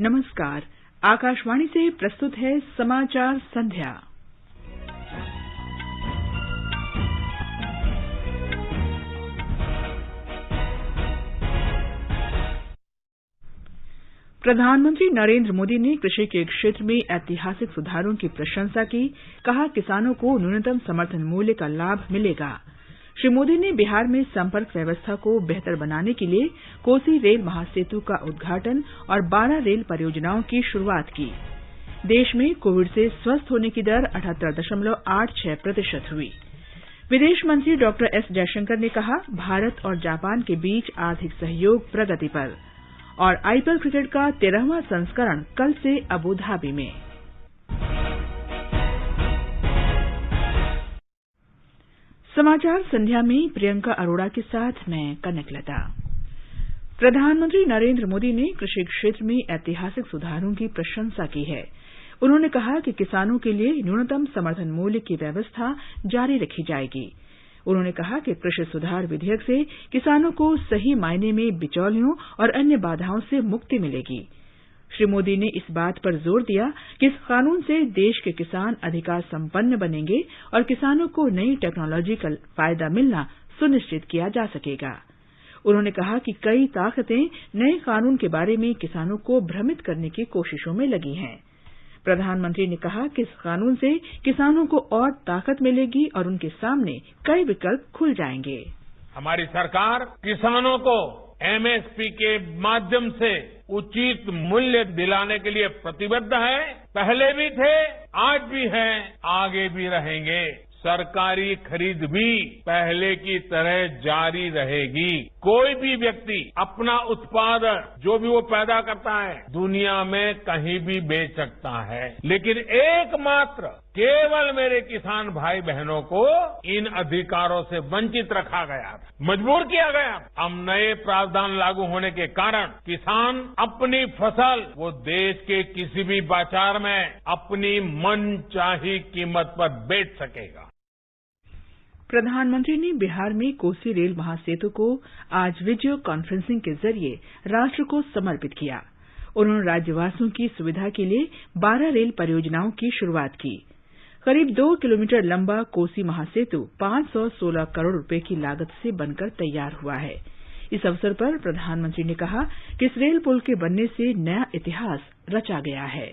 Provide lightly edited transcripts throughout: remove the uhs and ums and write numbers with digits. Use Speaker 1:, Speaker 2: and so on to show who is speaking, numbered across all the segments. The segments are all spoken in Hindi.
Speaker 1: नमस्कार। आकाशवाणी से प्रस्तुत है समाचार संध्या। प्रधानमंत्री नरेंद्र मोदी ने कृषि के क्षेत्र में ऐतिहासिक सुधारों की प्रशंसा की। कहा, किसानों को न्यूनतम समर्थन मूल्य का लाभ मिलेगा। श्री मोदी ने बिहार में संपर्क व्यवस्था को बेहतर बनाने के लिए कोसी रेल महासेतु का उद्घाटन और 12 रेल परियोजनाओं की शुरुआत की। देश में कोविड से स्वस्थ होने की दर 78.86% हुई। विदेश मंत्री डॉक्टर एस जयशंकर ने कहा, भारत और जापान के बीच आर्थिक सहयोग प्रगति पर। और आईपीएल क्रिकेट का 13वां संस्करण कल से अबू धाबी में। समाचार संध्या में प्रियंका अरोड़ा के साथ मैं कनकलता। प्रधानमंत्री नरेंद्र मोदी ने कृषि क्षेत्र में ऐतिहासिक सुधारों की प्रशंसा की है। उन्होंने कहा कि किसानों के लिए न्यूनतम समर्थन मूल्य की व्यवस्था जारी रखी जाएगी। उन्होंने कहा कि कृषि सुधार विधेयक से किसानों को सही मायने में बिचौलियों और अन्य बाधाओं से मुक्ति मिलेगी। श्री मोदी ने इस बात पर जोर दिया कि इस कानून से देश के किसान अधिकार संपन्न बनेंगे और किसानों को नई टेक्नोलॉजी का फायदा मिलना सुनिश्चित किया जा सकेगा। उन्होंने कहा कि कई ताकतें नए कानून के बारे में किसानों को भ्रमित करने की कोशिशों में लगी हैं। प्रधानमंत्री ने कहा कि इस कानून से किसानों को और ताकत मिलेगी और उनके सामने कई विकल्प खुल जाएंगे।
Speaker 2: हमारी सरकार किसानों को एमएसपी के माध्यम से उचित मूल्य दिलाने के लिए प्रतिबद्ध है। पहले भी थे, आज भी हैं, आगे भी रहेंगे। सरकारी खरीद भी पहले की तरह जारी रहेगी। कोई भी व्यक्ति अपना उत्पादन जो भी वो पैदा करता है दुनिया में कहीं भी बेच सकता है, लेकिन एकमात्र केवल मेरे किसान भाई बहनों को इन अधिकारों से वंचित रखा गया, मजबूर किया गया। अब नए प्रावधान लागू होने के कारण किसान अपनी फसल वो देश के किसी भी बाजार में अपनी मनचाही कीमत पर बेच सकेगा।
Speaker 1: प्रधानमंत्री ने बिहार में कोसी रेल महासेतु को आज वीडियो कॉन्फ्रेंसिंग के जरिए राष्ट्र को समर्पित किया। उन्होंने राज्यवासियों की सुविधा के लिए 12 रेल परियोजनाओं की शुरुआत की। करीब 2 किलोमीटर लंबा कोसी महासेतु 516 करोड़ रुपए की लागत से बनकर तैयार हुआ है। इस अवसर पर प्रधानमंत्री ने कहा कि इस रेल पुल के बनने से नया इतिहास रचा गया है।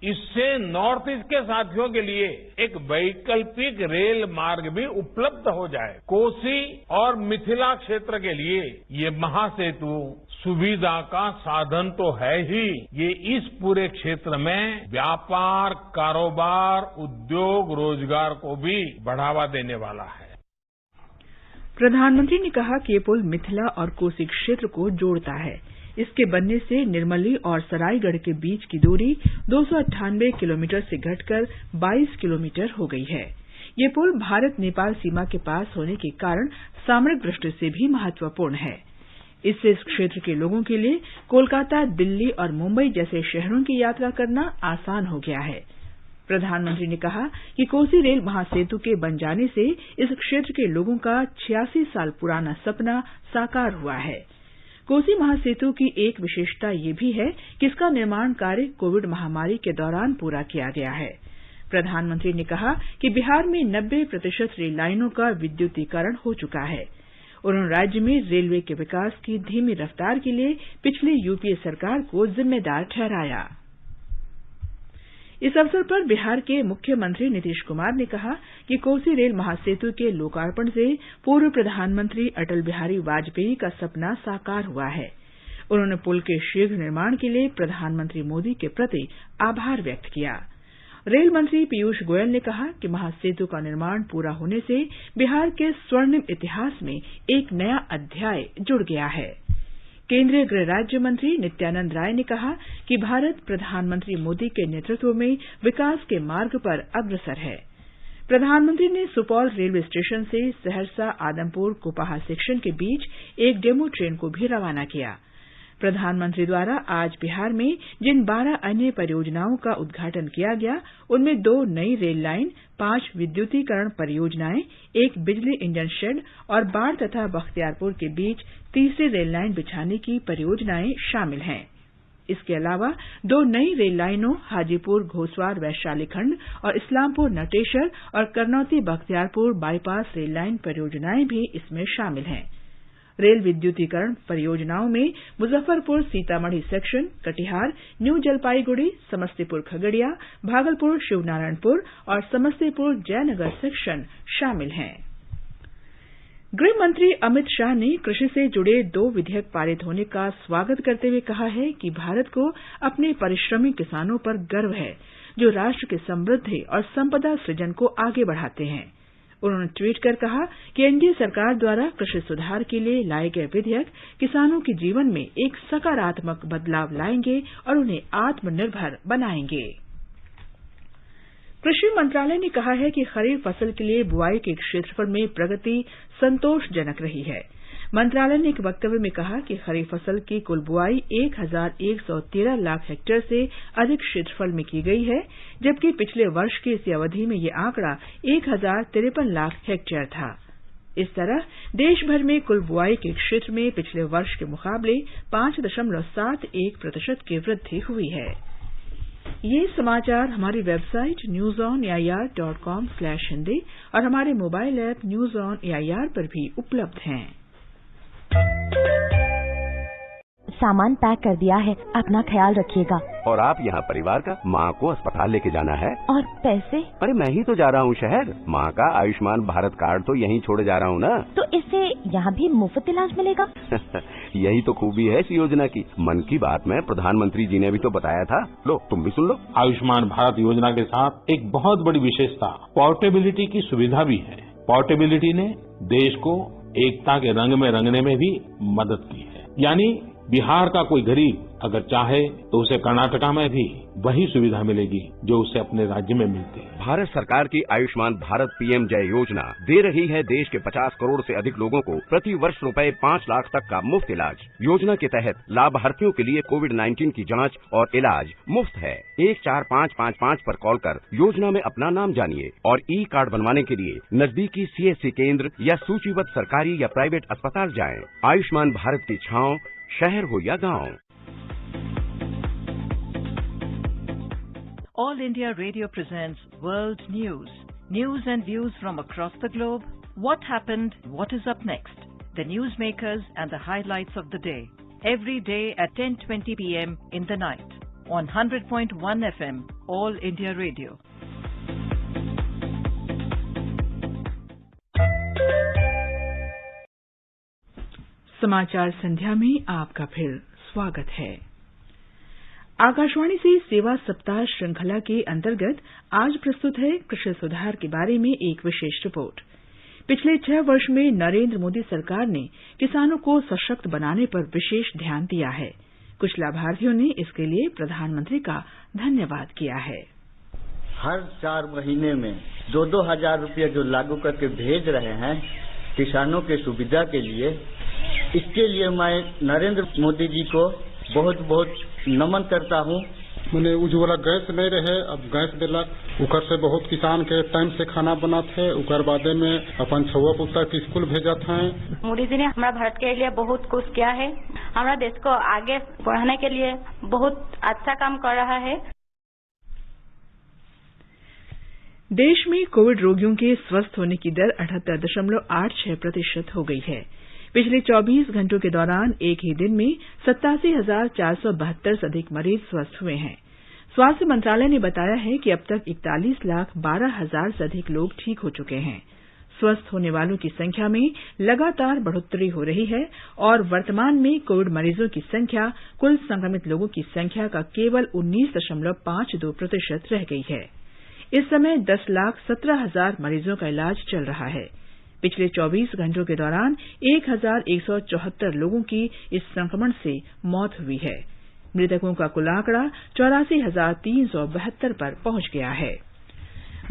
Speaker 2: इससे नॉर्थ ईस्ट के साथियों के लिए एक वैकल्पिक रेल मार्ग भी उपलब्ध हो जाए। कोसी और मिथिला क्षेत्र के लिए ये महासेतु सुविधा का साधन तो है ही, ये इस पूरे क्षेत्र में व्यापार, कारोबार, उद्योग, रोजगार को भी बढ़ावा देने वाला है।
Speaker 1: प्रधानमंत्री ने कहा कि ये पुल मिथिला और कोसी क्षेत्र को जोड़ता है। इसके बनने से निर्मली और सरायगढ़ के बीच की दूरी 298 किलोमीटर से घटकर 22 किलोमीटर हो गई है। ये पुल भारत नेपाल सीमा के पास होने के कारण सामरिक दृष्टि से भी महत्वपूर्ण है। इससे इस क्षेत्र के लोगों के लिए कोलकाता, दिल्ली और मुंबई जैसे शहरों की यात्रा करना आसान हो गया है। प्रधानमंत्री ने कहा कि कोसी रेल महासेतु के बन जाने से इस क्षेत्र के लोगों का 86 साल पुराना सपना साकार हुआ है। कोसी महासेतु की एक विशेषता ये भी है कि इसका निर्माण कार्य कोविड महामारी के दौरान पूरा किया गया है। प्रधानमंत्री ने कहा कि बिहार में 90% रेल लाइनों का विद्युतीकरण हो चुका है। उन्होंने राज्य में रेलवे के विकास की धीमी रफ्तार के लिए पिछली यूपीए सरकार को जिम्मेदार ठहराया। इस अवसर पर बिहार के मुख्यमंत्री नीतीश कुमार ने कहा कि कोसी रेल महासेतु के लोकार्पण से पूर्व प्रधानमंत्री अटल बिहारी वाजपेयी का सपना साकार हुआ है। उन्होंने पुल के शीघ्र निर्माण के लिए प्रधानमंत्री मोदी के प्रति आभार व्यक्त किया। रेल मंत्री पीयूष गोयल ने कहा कि महासेतु का निर्माण पूरा होने से बिहार के स्वर्णिम इतिहास में एक नया अध्याय जुड़ गया है। केंद्रीय गृह राज्य मंत्री नित्यानंद राय ने कहा कि भारत प्रधानमंत्री मोदी के नेतृत्व में विकास के मार्ग पर अग्रसर है। प्रधानमंत्री ने सुपौल रेलवे स्टेशन से सहरसा आदमपुर कुपाहा सेक्शन के बीच एक डेमू ट्रेन को भी रवाना किया। प्रधानमंत्री द्वारा आज बिहार में जिन 12 अन्य परियोजनाओं का उद्घाटन किया गया, उनमें 2 नई रेल लाइन, 5 विद्युतीकरण परियोजनाएं, 1 बिजली इंजन शेड और बाढ़ तथा बख्तियारपुर के बीच तीसरी रेल लाइन बिछाने की परियोजनाएं शामिल हैं। इसके अलावा 2 नई रेल लाइनों हाजीपुर घोसवार वैशाली खंड और इस्लामपुर नटेसर और Karnauti Bakhtiyarpur bypass rail line परियोजनाएं भी इसमें शामिल हैं। रेल विद्युतीकरण परियोजनाओं में मुजफ्फरपुर सीतामढ़ी सेक्शन, कटिहार, न्यू जलपाईगुड़ी, समस्तीपुर खगड़िया, भागलपुर शिवनारायणपुर और समस्तीपुर जयनगर सेक्शन शामिल हैं। गृह मंत्री अमित शाह ने कृषि से जुड़े 2 विधेयक पारित होने का स्वागत करते हुए कहा है कि भारत को अपने परिश्रमी किसानों पर गर्व है, जो राष्ट्र के समृद्धि और संपदा सृजन को आगे बढ़ाते हैं। उन्होंने ट्वीट कर कहा कि एनडीए सरकार द्वारा कृषि सुधार के लिए लाए गए विधेयक किसानों के जीवन में एक सकारात्मक बदलाव लाएंगे और उन्हें आत्मनिर्भर बनाएंगे। कृषि मंत्रालय ने कहा है कि खरीफ फसल के लिए बुआई के क्षेत्रफल में प्रगति संतोषजनक रही है। मंत्रालय ने एक वक्तव्य में कहा कि खरीफ फसल की कुल बुआई 1,113 लाख हेक्टेयर से अधिक क्षेत्रफल में की गई है, जबकि पिछले वर्ष की इसी अवधि में यह आंकड़ा 1,053 लाख हेक्टेयर था। इस तरह देश भर में कुल बुआई के क्षेत्र में पिछले वर्ष के मुकाबले 5.71% की वृद्धि हुई है। ये समाचार हमारी वेबसाइट newsonair.com/hindi और हमारे mobile app news on AIR पर भी उपलब्ध हैं।
Speaker 3: सामान पैक कर दिया है, अपना ख्याल रखिएगा।
Speaker 4: और आप यहाँ परिवार का, माँ को अस्पताल लेके जाना है।
Speaker 3: और पैसे?
Speaker 4: अरे मैं ही तो जा रहा हूँ शहर। माँ का आयुष्मान भारत कार्ड तो यहीं छोड़े जा रहा हूँ ना।
Speaker 3: तो इससे यहाँ भी मुफ्त इलाज मिलेगा?
Speaker 4: यही तो खूबी है इस योजना की। मन की बात में प्रधानमंत्री जी ने भी तो बताया था। लो तुम भी सुन लो।
Speaker 5: आयुष्मान भारत योजना के साथ एक बहुत बड़ी विशेषता पोर्टेबिलिटी की सुविधा भी है। पोर्टेबिलिटी ने देश को एकता के रंग में रंगने में भी मदद की है। यानी बिहार का कोई गरीब अगर चाहे तो उसे कर्नाटका में भी वही सुविधा मिलेगी जो उसे अपने राज्य में मिलती है।
Speaker 4: भारत सरकार की आयुष्मान भारत पीएम जय योजना दे रही है देश के 50 करोड़ से अधिक लोगों को प्रति वर्ष रुपए 5 लाख तक का मुफ्त इलाज। योजना के तहत लाभार्थियों के लिए कोविड-19 की जांच और इलाज मुफ्त है। 14555 पर कॉल कर योजना में अपना नाम जानिए और ई कार्ड बनवाने के लिए नजदीकी सीएससी केंद्र या सूचीबद्ध सरकारी या प्राइवेट अस्पताल जाएं। आयुष्मान भारत की छांव शहर हो या गांव।
Speaker 6: All India Radio presents World News. News and views from across the globe. What happened? What is up next? The newsmakers and the highlights of the day. Every day at 10:20 p.m. in the night. On 100.1 FM, All India Radio.
Speaker 1: समाचार संध्या में आपका फिर स्वागत है। आकाशवाणी से सेवा सप्ताह श्रृंखला के अंतर्गत आज प्रस्तुत है कृषि सुधार के बारे में एक विशेष रिपोर्ट। पिछले 6 वर्ष में नरेंद्र मोदी सरकार ने किसानों को सशक्त बनाने पर विशेष ध्यान दिया है। कुछ लाभार्थियों ने इसके लिए प्रधानमंत्री का धन्यवाद किया है।
Speaker 7: हर 4 महीने में 2-2 हजार रुपये जो लागू करके भेज रहे हैं किसानों के सुविधा के लिए, इसके लिए मैं नरेंद्र मोदी जी को बहुत बहुत नमन करता हूँ।
Speaker 8: मैंने उज्ज्वला गैस नहीं रहे, अब गैस दिलक। उकर से बहुत किसान के टाइम से खाना बनाते है। उकर बादे में अपन छुआ पुत्र के स्कूल भेजत हैं।
Speaker 9: मोदी जी ने हमारा भारत के लिए बहुत कुछ किया है। हमारा देश को आगे बढ़ाने के लिए बहुत अच्छा काम कर रहा है।
Speaker 1: देश में कोविड रोगियों के स्वस्थ होने की दर 78.86% हो गई है। पिछले 24 घंटों के दौरान एक ही दिन में 87,472 से अधिक मरीज स्वस्थ हुए हैं। स्वास्थ्य मंत्रालय ने बताया है कि अब तक 41,12,000 से अधिक लोग ठीक हो चुके हैं। स्वस्थ होने वालों की संख्या में लगातार बढ़ोतरी हो रही है और वर्तमान में कोविड मरीजों की संख्या कुल संक्रमित लोगों की संख्या का केवल 19.52% रह गई है। इस समय 10,17,000 मरीजों का इलाज चल रहा है। पिछले 24 घंटों के दौरान 1,174 लोगों की इस संक्रमण से मौत हुई है। मृतकों का कुल आंकड़ा 84,372 पर पहुंच गया है।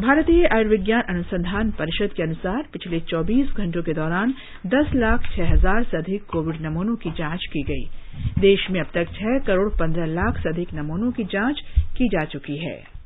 Speaker 1: भारतीय आयुर्विज्ञान अनुसंधान परिषद के अनुसार पिछले 24 घंटों के दौरान 10,06,000 से अधिक कोविड नमूनों की जांच की गई। देश में अब तक 6 करोड़ 15 लाख से अधिक नमूनों की जांच की जा चुकी है।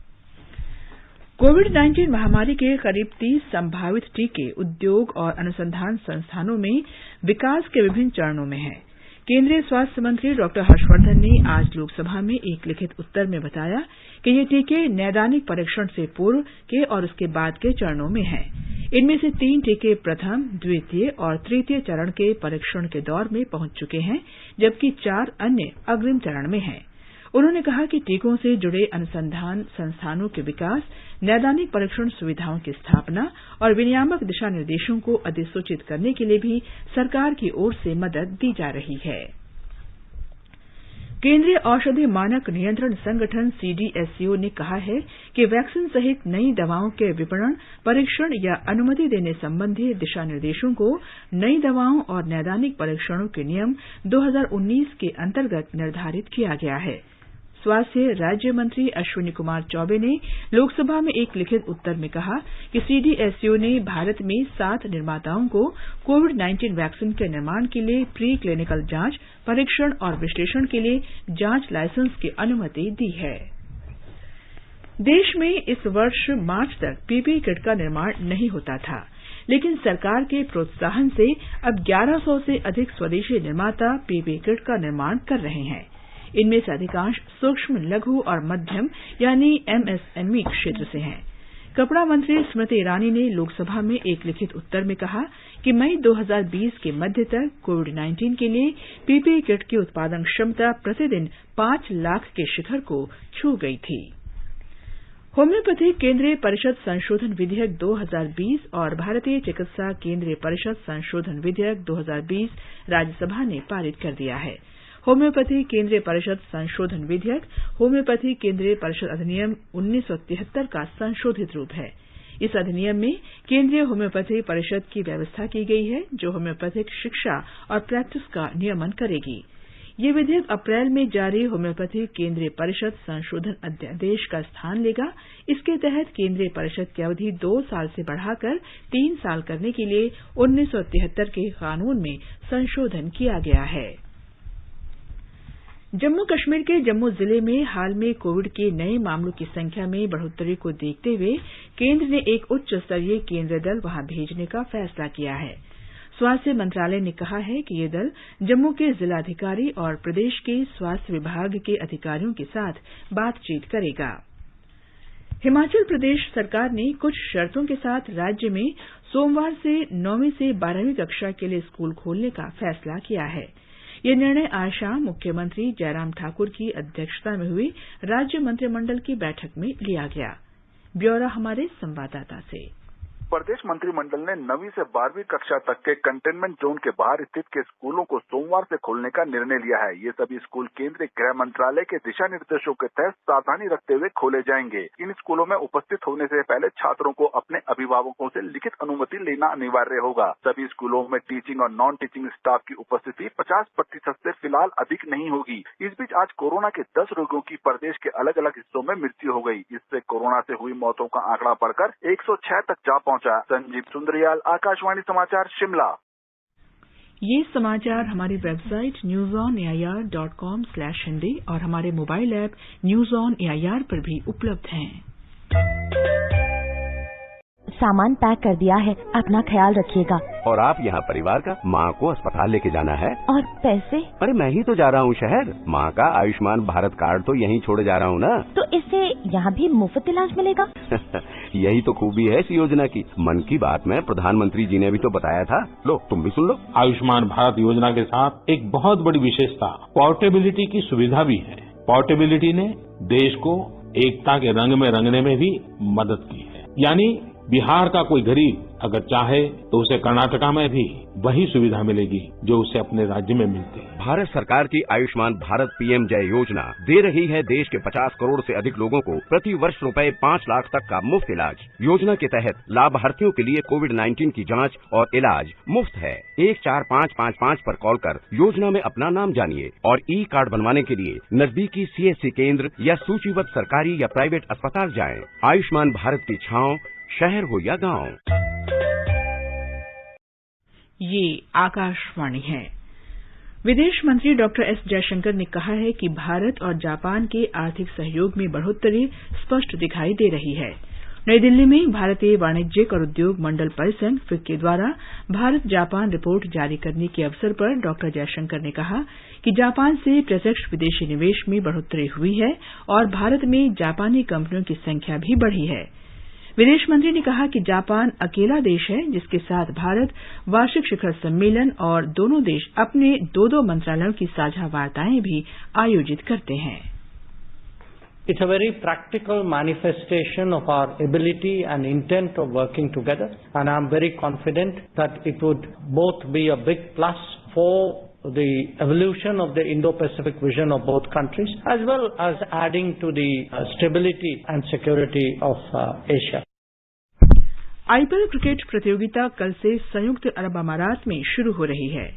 Speaker 1: कोविड-19 महामारी के करीब 30 संभावित टीके उद्योग और अनुसंधान संस्थानों में विकास के विभिन्न चरणों में हैं। केंद्रीय स्वास्थ्य मंत्री डॉक्टर हर्षवर्धन ने आज लोकसभा में एक लिखित उत्तर में बताया कि ये टीके नैदानिक परीक्षण से पूर्व के और उसके बाद के चरणों में हैं। इनमें से 3 टीके प्रथम, द्वितीय और तृतीय चरण के परीक्षण के दौर में पहुंच चुके हैं, जबकि 4 अन्य अग्रिम चरण में हैं। उन्होंने कहा कि टीकों से जुड़े अनुसंधान संस्थानों के विकास, नैदानिक परीक्षण सुविधाओं की स्थापना और विनियामक दिशा निर्देशों को अधिसूचित करने के लिए भी सरकार की ओर से मदद दी जा रही है। केंद्रीय औषधि मानक नियंत्रण संगठन सीडीएससीओ ने कहा है कि वैक्सीन सहित नई दवाओं के विपणन, परीक्षण या अनुमति देने संबंधी दिशा निर्देशों को नई दवाओं और नैदानिक परीक्षणों के नियम 2019 के अंतर्गत निर्धारित किया गया है। स्वास्थ्य राज्य मंत्री अश्विनी कुमार चौबे ने लोकसभा में एक लिखित उत्तर में कहा कि सीडीएससीओ ने भारत में 7 निर्माताओं को कोविड-19 वैक्सीन के निर्माण के लिए प्री क्लिनिकल जांच, परीक्षण और विश्लेषण के लिए जांच लाइसेंस की अनुमति दी है। देश में इस वर्ष मार्च तक पीपीई किट का निर्माण नहीं होता था, लेकिन सरकार के प्रोत्साहन से अब 1100 से अधिक स्वदेशी निर्माता पीपीई किट का निर्माण कर रहे हैं। इनमें से अधिकांश सूक्ष्म, लघु और मध्यम यानी एमएसएमई क्षेत्र से हैं। कपड़ा मंत्री स्मृति ईरानी ने लोकसभा में एक लिखित उत्तर में कहा कि मई 2020 के मध्य तक कोविड-19 के लिए पीपीई किट की उत्पादन क्षमता प्रतिदिन 5 लाख के शिखर को छू गई थी। होम्योपैथी केंद्रीय परिषद संशोधन विधेयक 2020 और भारतीय चिकित्सा केंद्रीय परिषद संशोधन विधेयक 2020 राज्यसभा ने पारित कर दिया है। होम्योपैथी केंद्रीय परिषद संशोधन विधेयक होम्योपैथी केंद्रीय परिषद अधिनियम 1973 का संशोधित रूप है। इस अधिनियम में केंद्रीय होम्योपैथी परिषद की व्यवस्था की गई है, जो होम्योपैथिक शिक्षा और प्रैक्टिस का नियमन करेगी। ये विधेयक अप्रैल में जारी होम्योपैथी केंद्रीय परिषद संशोधन अध्यादेश का स्थान लेगा। इसके तहत केंद्रीय परिषद की अवधि 2 साल से बढ़ाकर 3 साल करने के लिए 1973 के कानून में संशोधन किया गया है। जम्मू कश्मीर के जम्मू जिले में हाल में कोविड के नए मामलों की संख्या में बढ़ोतरी को देखते हुए केंद्र ने एक उच्च स्तरीय केंद्रीय दल वहां भेजने का फैसला किया है। स्वास्थ्य मंत्रालय ने कहा है कि ये दल जम्मू के जिलाधिकारी और प्रदेश के स्वास्थ्य विभाग के अधिकारियों के साथ बातचीत करेगा। हिमाचल प्रदेश सरकार ने कुछ शर्तों के साथ राज्य में सोमवार से 9वीं से 12वीं कक्षा के लिए स्कूल खोलने का फैसला किया है। ये निर्णय आज शाम मुख्यमंत्री जयराम ठाकुर की अध्यक्षता में हुई राज्य मंत्रिमंडल की बैठक में लिया गया। ब्यौरा हमारे संवाददाता से।
Speaker 10: प्रदेश मंत्रिमंडल ने 9वीं से 12वीं कक्षा तक के कंटेनमेंट जोन के बाहर स्थित के स्कूलों को सोमवार से खोलने का निर्णय लिया है। ये सभी स्कूल केंद्रीय गृह मंत्रालय के दिशा निर्देशों के तहत सावधानी रखते हुए खोले जाएंगे। इन स्कूलों में उपस्थित होने से पहले छात्रों को अपने अभिभावकों से लिखित अनुमति लेना अनिवार्य होगा। सभी स्कूलों में टीचिंग और नॉन टीचिंग स्टाफ की उपस्थिति 50% से फिलहाल अधिक नहीं होगी। इस बीच आज कोरोना के 10 रोगियों की प्रदेश के अलग अलग हिस्सों में मृत्यु हो गई। इससे कोरोना से हुई मौतों का आंकड़ा बढ़कर 106 तक जा पहुंचा। संजीव सुंदरियाल, आकाशवाणी समाचार, शिमला।
Speaker 1: ये समाचार हमारी वेबसाइट newsonair.com/hindi और हमारे mobile app news on AIR पर भी उपलब्ध हैं।
Speaker 3: सामान पैक कर दिया है, अपना ख्याल रखिएगा।
Speaker 4: और आप यहाँ परिवार का माँ को अस्पताल लेके जाना है।
Speaker 3: और पैसे?
Speaker 4: अरे मैं ही तो जा रहा हूँ शहर। माँ का आयुष्मान भारत कार्ड तो यहीं छोड़े जा रहा हूँ ना।
Speaker 3: तो इससे यहाँ भी मुफ्त इलाज मिलेगा?
Speaker 4: यही तो खूबी है इस योजना की। मन की बात में प्रधानमंत्री जी ने भी तो बताया था। लो तुम भी सुन लो।
Speaker 5: आयुष्मान भारत योजना के साथ एक बहुत बड़ी विशेषता पोर्टेबिलिटी की सुविधा भी है। पोर्टेबिलिटी ने देश को एकता के रंग में रंगने में भी मदद की है। यानी बिहार का कोई गरीब अगर चाहे तो उसे कर्नाटका में भी वही सुविधा मिलेगी जो उसे अपने राज्य में मिलती है।
Speaker 4: भारत सरकार की आयुष्मान भारत पीएम जय योजना दे रही है देश के 50 करोड़ से अधिक लोगों को प्रति वर्ष रुपए 5 लाख तक का मुफ्त इलाज। योजना के तहत लाभार्थियों के लिए कोविड-19 की जांच और इलाज मुफ्त है। 14555 पर कॉल कर योजना में अपना नाम जानिए और ई कार्ड बनवाने के लिए नजदीकी सीएससी केंद्र या सूचीबद्ध सरकारी या प्राइवेट अस्पताल जाएं। आयुष्मान भारत की छांव शहर हो या गांव।
Speaker 1: ये आकाशवाणी है। विदेश मंत्री डॉक्टर एस जयशंकर ने कहा है कि भारत और जापान के आर्थिक सहयोग में बढ़ोतरी स्पष्ट दिखाई दे रही है। नई दिल्ली में भारतीय वाणिज्यिक और उद्योग मंडल परिसंघ फिक्की द्वारा भारत जापान रिपोर्ट जारी करने के अवसर पर डॉ जयशंकर ने कहा कि जापान से प्रत्यक्ष विदेशी निवेश में बढ़ोतरी हुई है और भारत में जापानी कंपनियों की संख्या भी बढ़ी है। विदेश मंत्री ने कहा कि जापान अकेला देश है जिसके साथ भारत वार्षिक शिखर सम्मेलन और दोनों देश अपने दो मंत्रालयों की साझा वार्ताएं भी आयोजित करते हैं।
Speaker 11: It's a very practical manifestation of our ability and intent of working together, and I'm very confident that it would both be a big plus for the evolution of the Indo-Pacific vision of both countries, as well as adding to the stability and security of Asia.
Speaker 1: IPL cricket प्रतियोगिता कल से संयुक्त अरब अमारात में शुरू हो रही है।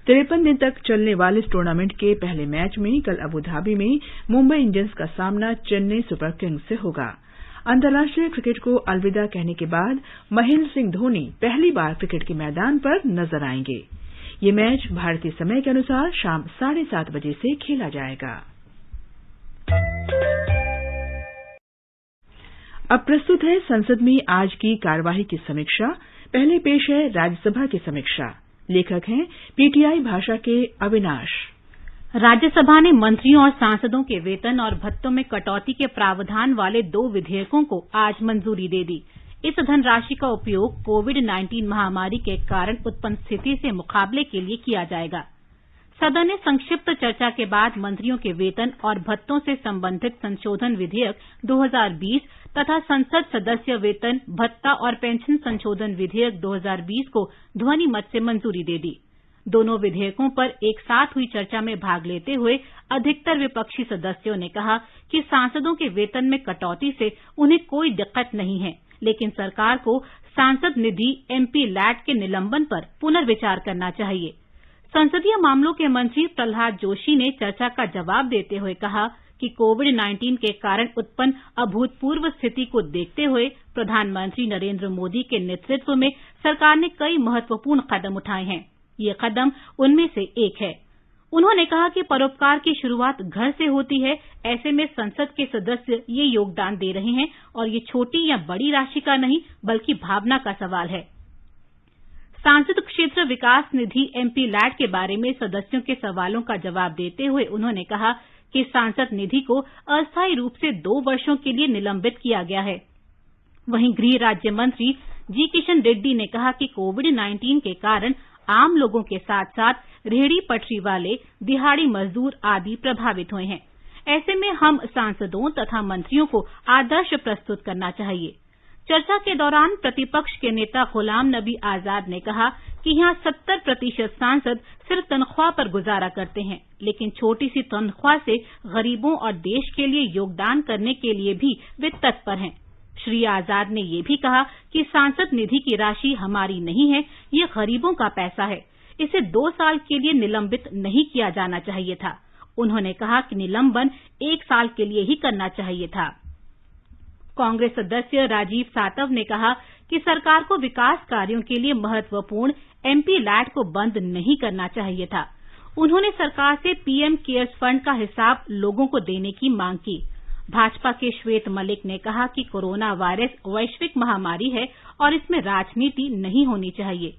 Speaker 1: 53 दिन तक चलने वाले इस टूर्नामेंट के पहले मैच में कल अबुधाबी में मुंबई इंडियंस का सामना चेन्नई सुपर किंग्स से होगा। अंतर्राष्ट्रीय क्रिकेट को अलविदा कहने के बाद महेंद्र सिंह धोनी पहली बार क्रिकेट के मैदान पर नजर आएंगे। ये मैच भारतीय समय के अनुसार शाम 7:30 बजे से खेला जाएगा। अब प्रस्तुत है संसद में आज की कार्यवाही की समीक्षा। पहले पेश है राज्यसभा की समीक्षा। लेखक हैं पीटीआई भाषा के अविनाश।
Speaker 12: राज्यसभा ने मंत्रियों और सांसदों के वेतन और भत्तों में कटौती के प्रावधान वाले 2 विधेयकों को आज मंजूरी दे दी। इस धनराशि का उपयोग कोविड-19 महामारी के कारण उत्पन्न स्थिति से मुकाबले के लिए किया जाएगा। सदन ने संक्षिप्त चर्चा के बाद मंत्रियों के वेतन और भत्तों से संबंधित संशोधन विधेयक 2020 तथा संसद सदस्य वेतन भत्ता और पेंशन संशोधन विधेयक 2020 को ध्वनि मत से मंजूरी दे दी। दोनों विधेयकों पर एक साथ हुई चर्चा में भाग लेते हुए अधिकतर विपक्षी सदस्यों ने कहा कि सांसदों के वेतन में कटौती से उन्हें कोई दिक्कत नहीं है, लेकिन सरकार को सांसद निधि एमपी लैट के निलंबन पर पुनर्विचार करना चाहिए। संसदीय मामलों के मंत्री प्रहलाद जोशी ने चर्चा का जवाब देते हुए कहा कि कोविड-19 के कारण उत्पन्न अभूतपूर्व स्थिति को देखते हुए प्रधानमंत्री नरेंद्र मोदी के नेतृत्व में सरकार ने कई महत्वपूर्ण कदम उठाए हैं। ये कदम उनमें से एक है। उन्होंने कहा कि परोपकार की शुरुआत घर से होती है। ऐसे में संसद के सदस्य ये योगदान दे रहे हैं और ये छोटी या बड़ी राशि का नहीं बल्कि भावना का सवाल है। सांसद क्षेत्र विकास निधि एमपी लैट के बारे में सदस्यों के सवालों का जवाब देते हुए उन्होंने कहा कि सांसद निधि को अस्थायी रूप से 2 वर्षों के लिए निलंबित किया गया है। वहीं गृह राज्य मंत्री जी किशन रेड्डी ने कहा कि कोविड-19 के कारण आम लोगों के साथ साथ रेहड़ी पटरी वाले, दिहाड़ी मजदूर आदि प्रभावित हुए हैं। ऐसे में हम सांसदों तथा मंत्रियों को आदर्श प्रस्तुत करना चाहिए। चर्चा के दौरान प्रतिपक्ष के नेता गुलाम नबी आजाद ने कहा कि यहां 70% सांसद सिर्फ तनख्वाह पर गुजारा करते हैं, लेकिन छोटी सी तनख्वाह से गरीबों और देश के लिए योगदान करने के लिए भी वे तत्पर हैं। श्री आजाद ने ये भी कहा कि सांसद निधि की राशि हमारी नहीं है, ये गरीबों का पैसा है। इसे 2 साल के लिए निलंबित नहीं किया जाना चाहिए था। उन्होंने कहा कि निलंबन 1 साल के लिए ही करना चाहिए था। कांग्रेस सदस्य राजीव सातव ने कहा कि सरकार को विकास कार्यों के लिए महत्वपूर्ण एमपी लैट को बंद नहीं करना चाहिए था। उन्होंने सरकार से पीएम केयर्स फंड का हिसाब लोगों को देने की मांग की। भाजपा के श्वेत मलिक ने कहा कि कोरोना वायरस वैश्विक महामारी है और इसमें राजनीति नहीं होनी चाहिए।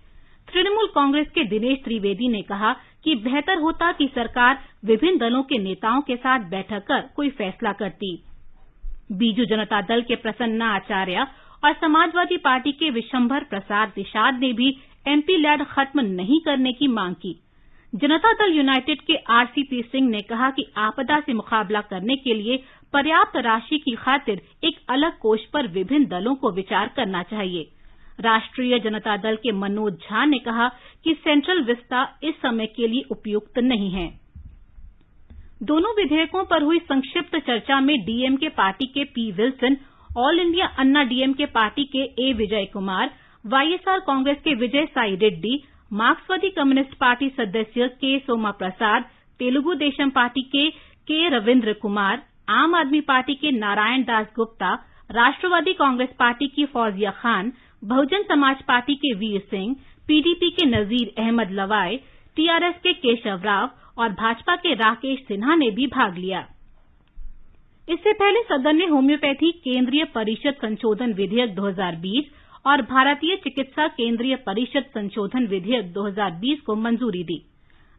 Speaker 12: तृणमूल कांग्रेस के दिनेश त्रिवेदी ने कहा कि बेहतर होता कि सरकार विभिन्न दलों के नेताओं के साथ बैठक कर कोई फैसला करती। बीजू जनता दल के प्रसन्ना आचार्य और समाजवादी पार्टी के विशंभर प्रसाद निषाद ने भी एमपी लैट खत्म नहीं करने की मांग की। जनता दल यूनाइटेड के आरसीपी सिंह ने कहा कि आपदा से मुकाबला करने के लिए पर्याप्त राशि की खातिर एक अलग कोष पर विभिन्न दलों को विचार करना चाहिए। राष्ट्रीय जनता दल के मनोज झा ने कहा कि सेंट्रल विस्ता इस समय के लिए उपयुक्त नहीं है। दोनों विधेयकों पर हुई संक्षिप्त चर्चा में डीएमके पार्टी के पी विल्सन, ऑल इंडिया अन्ना डीएमके पार्टी के ए विजय कुमार, वाईएसआर कांग्रेस के विजय साई रेड्डी, मार्क्सवादी कम्युनिस्ट पार्टी सदस्य के सोमा प्रसाद, तेलुगु देशम पार्टी के रविन्द्र कुमार, आम आदमी पार्टी के नारायण दास गुप्ता, राष्ट्रवादी कांग्रेस पार्टी की फौजिया खान, बहुजन समाज पार्टी के वीर सिंह, पीडीपी के नजीर अहमद लवाई, टीआरएस के केशव राव और भाजपा के राकेश सिन्हा ने भी भाग लिया। इससे पहले सदन ने होम्योपैथी केंद्रीय परिषद संशोधन विधेयक 2020 और भारतीय चिकित्सा केंद्रीय परिषद संशोधन विधेयक 2020 को मंजूरी दी।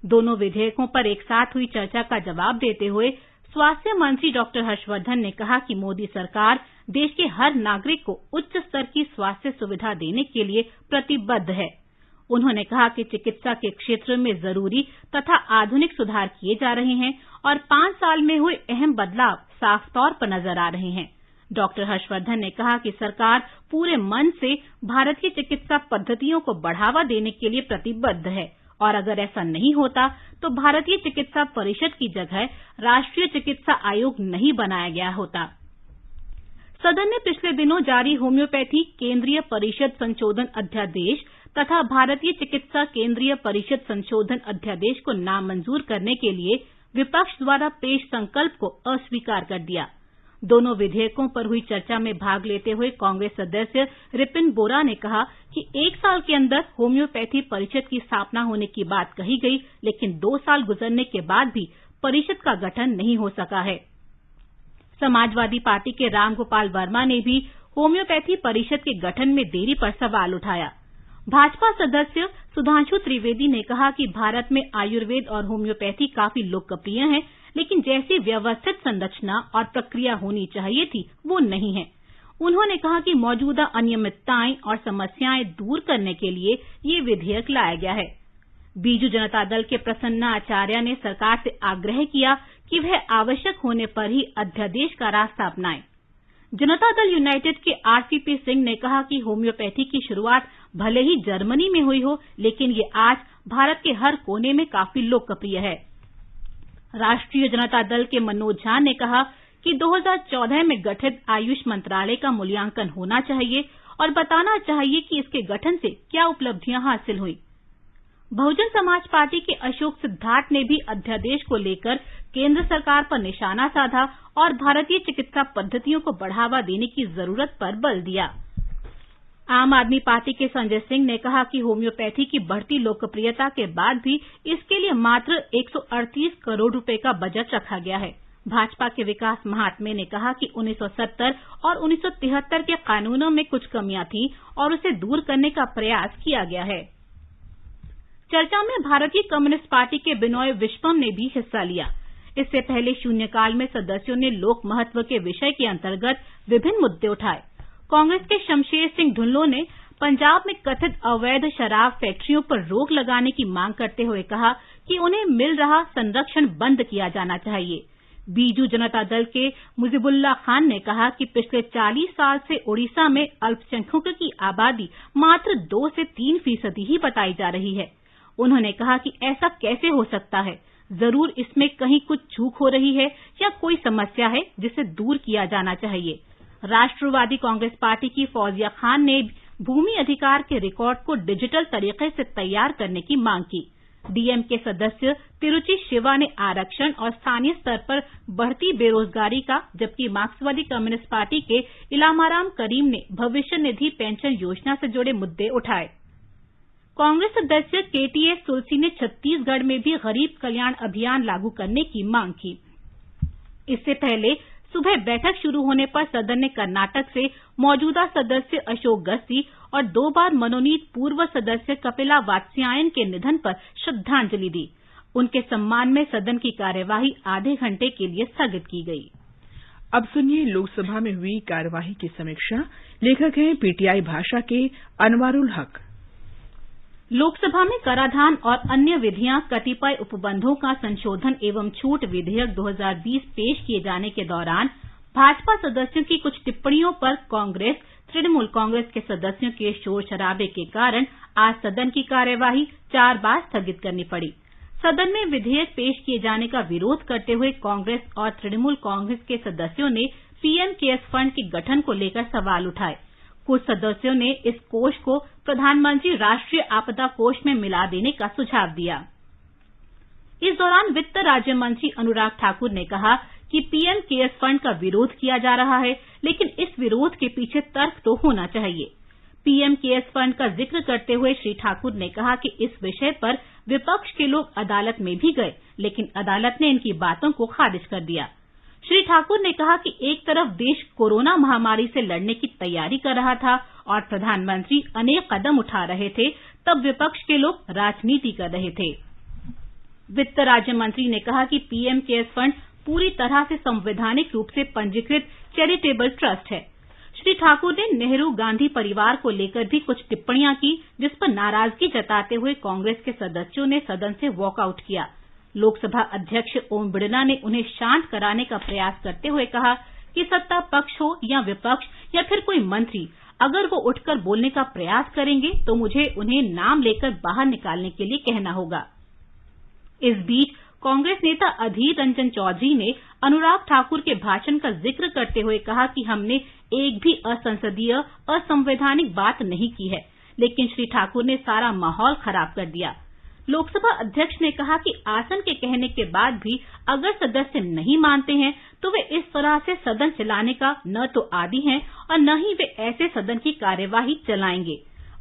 Speaker 12: दोनों विधेयकों पर एक साथ हुई चर्चा का जवाब देते हुए स्वास्थ्य मंत्री डॉक्टर हर्षवर्धन ने कहा कि मोदी सरकार देश के हर नागरिक को उच्च स्तर की स्वास्थ्य सुविधा देने के लिए प्रतिबद्ध है। उन्होंने कहा कि चिकित्सा के क्षेत्र में जरूरी तथा आधुनिक सुधार किए जा रहे हैं और 5 साल में हुए अहम बदलाव साफ तौर पर नजर आ रहे हैं। डॉक्टर हर्षवर्धन ने कहा कि सरकार पूरे मन से भारतीय चिकित्सा पद्धतियों को बढ़ावा देने के लिए प्रतिबद्ध है और अगर ऐसा नहीं होता तो भारतीय चिकित्सा परिषद की जगह राष्ट्रीय चिकित्सा आयोग नहीं बनाया गया होता। सदन ने पिछले दिनों जारी होम्योपैथी केंद्रीय परिषद संशोधन अध्यादेश तथा भारतीय चिकित्सा केंद्रीय परिषद संशोधन अध्यादेश को नामंजूर करने के लिए विपक्ष द्वारा पेश संकल्प को अस्वीकार कर दिया। दोनों विधेयकों पर हुई चर्चा में भाग लेते हुए कांग्रेस सदस्य रिपिन बोरा ने कहा कि 1 साल के अंदर होम्योपैथी परिषद की स्थापना होने की बात कही गई, लेकिन 2 साल गुजरने के बाद भी परिषद का गठन नहीं हो सका है। समाजवादी पार्टी के रामगोपाल वर्मा ने भी होम्योपैथी परिषद के गठन में देरी पर सवाल उठाया। भाजपा सदस्य सुधांशु त्रिवेदी ने कहा कि भारत में आयुर्वेद और होम्योपैथी काफी लोकप्रिय हैं, लेकिन जैसी व्यवस्थित संरचना और प्रक्रिया होनी चाहिए थी वो नहीं है। उन्होंने कहा कि मौजूदा अनियमितताएं और समस्याएं दूर करने के लिए ये विधेयक लाया गया है। बीजू जनता दल के प्रसन्ना आचार्य ने सरकार से आग्रह किया कि वह आवश्यक होने पर ही अध्यादेश का रास्ता अपनाए। जनता दल यूनाइटेड के आरसीपी सिंह ने कहा कि होम्योपैथी की शुरुआत भले ही जर्मनी में हुई हो, लेकिन ये आज भारत के हर कोने में काफी लोकप्रिय है। राष्ट्रीय जनता दल के मनोज झा ने कहा कि 2014 में गठित आयुष मंत्रालय का मूल्यांकन होना चाहिए और बताना चाहिए कि इसके गठन से क्या उपलब्धियां हासिल हुई। बहुजन समाज पार्टी के अशोक सिद्धार्थ ने भी अध्यादेश को लेकर केंद्र सरकार पर निशाना साधा और भारतीय चिकित्सा पद्धतियों को बढ़ावा देने की जरूरत पर बल दिया। आम आदमी पार्टी के संजय सिंह ने कहा कि होम्योपैथी की बढ़ती लोकप्रियता के बाद भी इसके लिए मात्र 138 करोड़ रुपए का बजट रखा गया है। भाजपा के विकास महात्मे ने कहा कि 1970 और 1973 के कानूनों में कुछ कमियां थीं और उसे दूर करने का प्रयास किया गया है। चर्चा में भारतीय कम्युनिस्ट पार्टी के बिनोय विश्वम ने भी हिस्सा लिया। इससे पहले शून्यकाल में सदस्यों ने लोक महत्व के विषय के अंतर्गत विभिन्न मुद्दे उठाए। कांग्रेस के शमशेर सिंह ढुल्लो ने पंजाब में कथित अवैध शराब फैक्ट्रियों पर रोक लगाने की मांग करते हुए कहा कि उन्हें मिल रहा संरक्षण बंद किया जाना चाहिए। बीजू जनता दल के मुजीबुल्लाह खान ने कहा कि पिछले 40 साल से ओडिशा में अल्पसंख्यकों की आबादी मात्र 2 से 3% ही बताई जा रही है। उन्होंने कहा कि ऐसा कैसे हो सकता है, जरूर इसमें कहीं कुछ चूक हो रही है या कोई समस्या है जिसे दूर किया जाना चाहिए। राष्ट्रवादी कांग्रेस पार्टी की फौजिया खान ने भूमि अधिकार के रिकॉर्ड को डिजिटल तरीके से तैयार करने की मांग की। डीएमके सदस्य तिरुचि शिवा ने आरक्षण और स्थानीय स्तर पर बढ़ती बेरोजगारी का, जबकि मार्क्सवादी कम्युनिस्ट पार्टी के इलामाराम करीम ने भविष्य निधि पेंशन योजना से जुड़े मुद्दे उठाए। कांग्रेस सदस्य केटीएस तुलसी ने छत्तीसगढ़ में भी गरीब कल्याण अभियान लागू करने की मांग की। इससे पहले सुबह बैठक शुरू होने पर सदन ने कर्नाटक से मौजूदा सदस्य अशोक गस्ती और 2 बार मनोनीत पूर्व सदस्य कपिला वात्स्यायन के निधन पर श्रद्धांजलि दी। उनके सम्मान में सदन की कार्यवाही आधे घंटे के लिए स्थगित की गई।
Speaker 1: अब सुनिए लोकसभा में हुई कार्यवाही की समीक्षा। लेखक हैं पीटीआई भाषा के अनवारुल हक।
Speaker 12: लोकसभा में कराधान और अन्य विधियां कतिपय उपबंधों का संशोधन एवं छूट विधेयक 2020 पेश किए जाने के दौरान भाजपा सदस्यों की कुछ टिप्पणियों पर कांग्रेस, तृणमूल कांग्रेस के सदस्यों के शोर शराबे के कारण आज सदन की कार्यवाही 4 बार स्थगित करनी पड़ी। सदन में विधेयक पेश किए जाने का विरोध करते हुए कांग्रेस और तृणमूल कांग्रेस के सदस्यों ने पीएम केयर्स फंड के गठन को लेकर सवाल उठाए। कुछ सदस्यों ने इस कोष को प्रधानमंत्री राष्ट्रीय आपदा कोष में मिला देने का सुझाव दिया। इस दौरान वित्त राज्य मंत्री अनुराग ठाकुर ने कहा कि पीएम केयर्स फंड का विरोध किया जा रहा है, लेकिन इस विरोध के पीछे तर्क तो होना चाहिए। पीएम केयर्स फंड का जिक्र करते हुए श्री ठाकुर ने कहा कि इस विषय पर विपक्ष के लोग अदालत में भी गए, लेकिन अदालत ने इनकी बातों को खारिज कर दिया। श्री ठाकुर ने कहा कि एक तरफ देश कोरोना महामारी से लड़ने की तैयारी कर रहा था और प्रधानमंत्री अनेक कदम उठा रहे थे, तब विपक्ष के लोग राजनीति कर रहे थे। वित्त राज्य मंत्री ने कहा कि पीएम केयर्स फंड पूरी तरह से संवैधानिक रूप से पंजीकृत चैरिटेबल ट्रस्ट है। श्री ठाकुर ने नेहरू गांधी परिवार को लेकर भी कुछ टिप्पणियां की, जिस पर नाराजगी जताते हुए कांग्रेस के सदस्यों ने सदन से वॉकआउट किया। लोकसभा अध्यक्ष ओम बिड़ला ने उन्हें शांत कराने का प्रयास करते हुए कहा कि सत्ता पक्ष हो या विपक्ष या फिर कोई मंत्री, अगर वो उठकर बोलने का प्रयास करेंगे तो मुझे उन्हें नाम लेकर बाहर निकालने के लिए कहना होगा। इस बीच कांग्रेस नेता अधीर रंजन चौधरी ने अनुराग ठाकुर के भाषण का जिक्र करते हुए कहा कि हमने एक भी असंसदीय, असंवैधानिक बात नहीं की है, लेकिन श्री ठाकुर ने सारा माहौल खराब कर दिया। लोकसभा अध्यक्ष ने कहा कि आसन के कहने के बाद भी अगर सदस्य नहीं मानते हैं तो वे इस तरह से सदन चलाने का न तो आदी हैं और न ही वे ऐसे सदन की कार्यवाही चलाएंगे।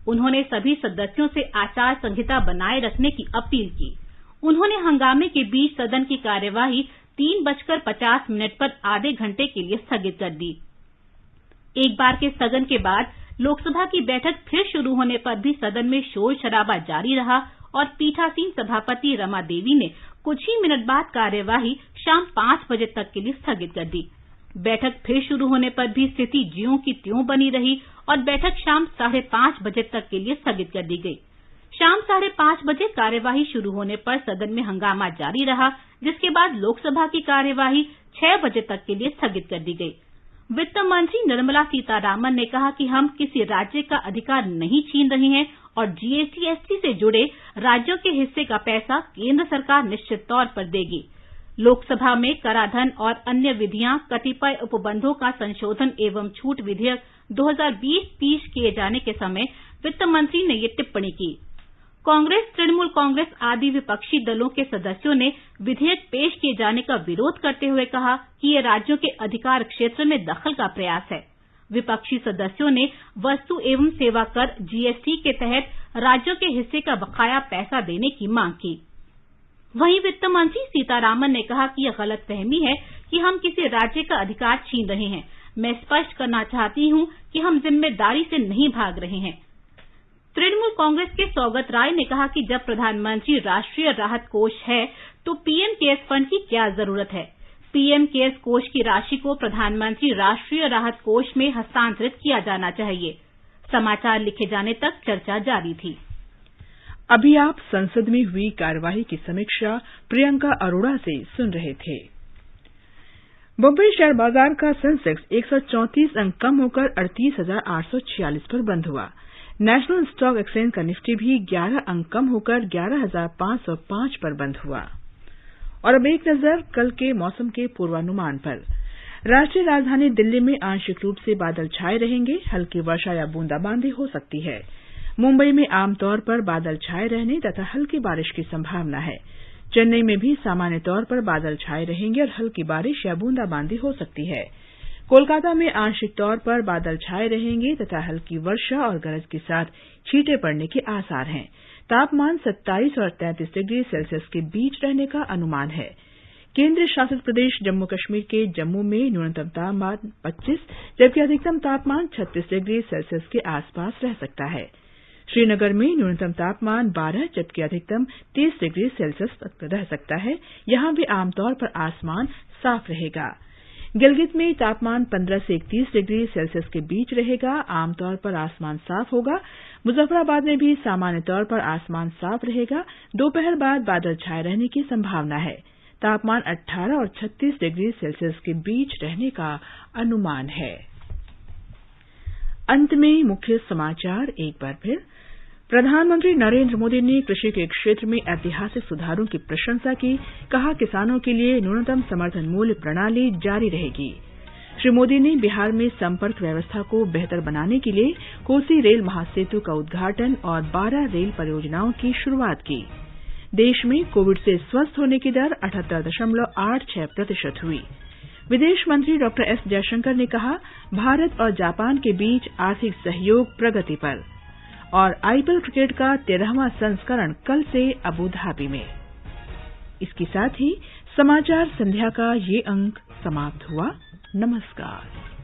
Speaker 12: उन्होंने सभी सदस्यों से आचार संहिता बनाए रखने की अपील की। उन्होंने हंगामे के बीच सदन की कार्यवाही 3:50 पर आधे घंटे के लिए स्थगित कर दी। एक बार के स्थगन के बाद लोकसभा की बैठक फिर शुरू होने पर भी सदन में शोर शराबा जारी रहा और पीठासीन सभापति रमा देवी ने कुछ ही मिनट बाद कार्यवाही शाम 5 बजे तक के लिए स्थगित कर दी। बैठक फिर शुरू होने पर भी स्थिति ज्यों की त्यों बनी रही और बैठक शाम 5:30 बजे तक के लिए स्थगित कर दी गई। शाम 5:30 बजे कार्यवाही शुरू होने पर सदन में हंगामा जारी रहा, जिसके बाद लोकसभा की कार्यवाही 6 बजे तक के लिए स्थगित कर दी गई। वित्त मंत्री निर्मला सीतारामन ने कहा कि हम किसी राज्य का अधिकार नहीं छीन रहे हैं और जीएसटी से जुड़े राज्यों के हिस्से का पैसा केंद्र सरकार निश्चित तौर पर देगी। लोकसभा में कराधान और अन्य विधियां, कतिपय उपबंधों का संशोधन एवं छूट विधेयक 2020 पेश किए जाने के समय वित्त मंत्री ने ये टिप्पणी की। कांग्रेस, तृणमूल कांग्रेस आदि विपक्षी दलों के सदस्यों ने विधेयक पेश किए जाने का विरोध करते हुए कहा कि ये राज्यों के अधिकार क्षेत्र में दखल का प्रयास है। विपक्षी सदस्यों ने वस्तु एवं सेवा कर जीएसटी के तहत राज्यों के हिस्से का बकाया पैसा देने की मांग की। वहीं वित्त मंत्री सीतारामन ने कहा कि यह गलतफहमी है कि हम किसी राज्य का अधिकार छीन रहे हैं। मैं स्पष्ट करना चाहती हूं कि हम जिम्मेदारी से नहीं भाग रहे हैं। तृणमूल कांग्रेस के सौगत राय ने कहा कि जब प्रधानमंत्री राष्ट्रीय राहत कोष है तो पीएम केयर्स फंड की क्या जरूरत है। पीएम केयर्स कोष की राशि को प्रधानमंत्री राष्ट्रीय राहत कोष में हस्तांतरित किया जाना चाहिए। समाचार लिखे जाने तक चर्चा जारी थी।
Speaker 1: अभी आप संसद में हुई कार्यवाही की समीक्षा प्रियंका अरोड़ा से सुन रहे थे। मुंबई शेयर बाजार का सेंसेक्स 134 अंक कम होकर 38,846 पर बंद हुआ। नेशनल स्टॉक एक्सचेंज का निफ्टी भी 11 अंक कम होकर 11,505 पर बंद हुआ। और अब एक नजर कल के मौसम के पूर्वानुमान पर। राष्ट्रीय राजधानी दिल्ली में आंशिक रूप से बादल छाए रहेंगे, हल्की वर्षा या बूंदाबांदी हो सकती है। मुंबई में आमतौर पर बादल छाए रहने तथा हल्की बारिश की संभावना है। चेन्नई में भी सामान्य तौर पर बादल छाए रहेंगे और हल्की बारिश या बूंदाबांदी हो सकती है। कोलकाता में आंशिक तौर पर बादल छाए रहेंगे तथा हल्की वर्षा और गरज के साथ छींटे पड़ने के आसार हैं। तापमान 27 और 33 डिग्री सेल्सियस के बीच रहने का अनुमान है। केंद्र शासित प्रदेश जम्मू कश्मीर के जम्मू में न्यूनतम तापमान 25 जबकि अधिकतम तापमान 36 डिग्री सेल्सियस के आसपास रह सकता है। श्रीनगर में न्यूनतम तापमान 12 जबकि अधिकतम 30 डिग्री सेल्सियस तक रह सकता है। यहां भी आमतौर पर आसमान साफ रहेगा। गिलगित में तापमान 15 से 31 डिग्री सेल्सियस के बीच रहेगा। आमतौर पर आसमान साफ होगा। मुजफ्फराबाद में भी सामान्य तौर पर आसमान साफ रहेगा। दोपहर बाद बादल छाए रहने की संभावना है। तापमान 18 और 36 डिग्री सेल्सियस के बीच रहने का अनुमान है। अंत में मुख्य समाचार एक बार फिर। प्रधानमंत्री नरेंद्र मोदी ने कृषि के क्षेत्र में ऐतिहासिक सुधारों की प्रशंसा की। कहा, किसानों के लिए न्यूनतम समर्थन मूल्य प्रणाली जारी रहेगी। श्री मोदी ने बिहार में संपर्क व्यवस्था को बेहतर बनाने के लिए कोसी रेल महासेतु का उद्घाटन और 12 रेल परियोजनाओं की शुरूआत की। देश में कोविड से स्वस्थ होने की दर 78.86% हुई। विदेश मंत्री डॉ एस जयशंकर ने कहा, भारत और जापान के बीच आर्थिक सहयोग प्रगति पर। और आईपीएल क्रिकेट का 13वां संस्करण कल से अबू धाबी में। इसके साथ ही समाचार संध्या का ये अंक समाप्त हुआ। नमस्कार।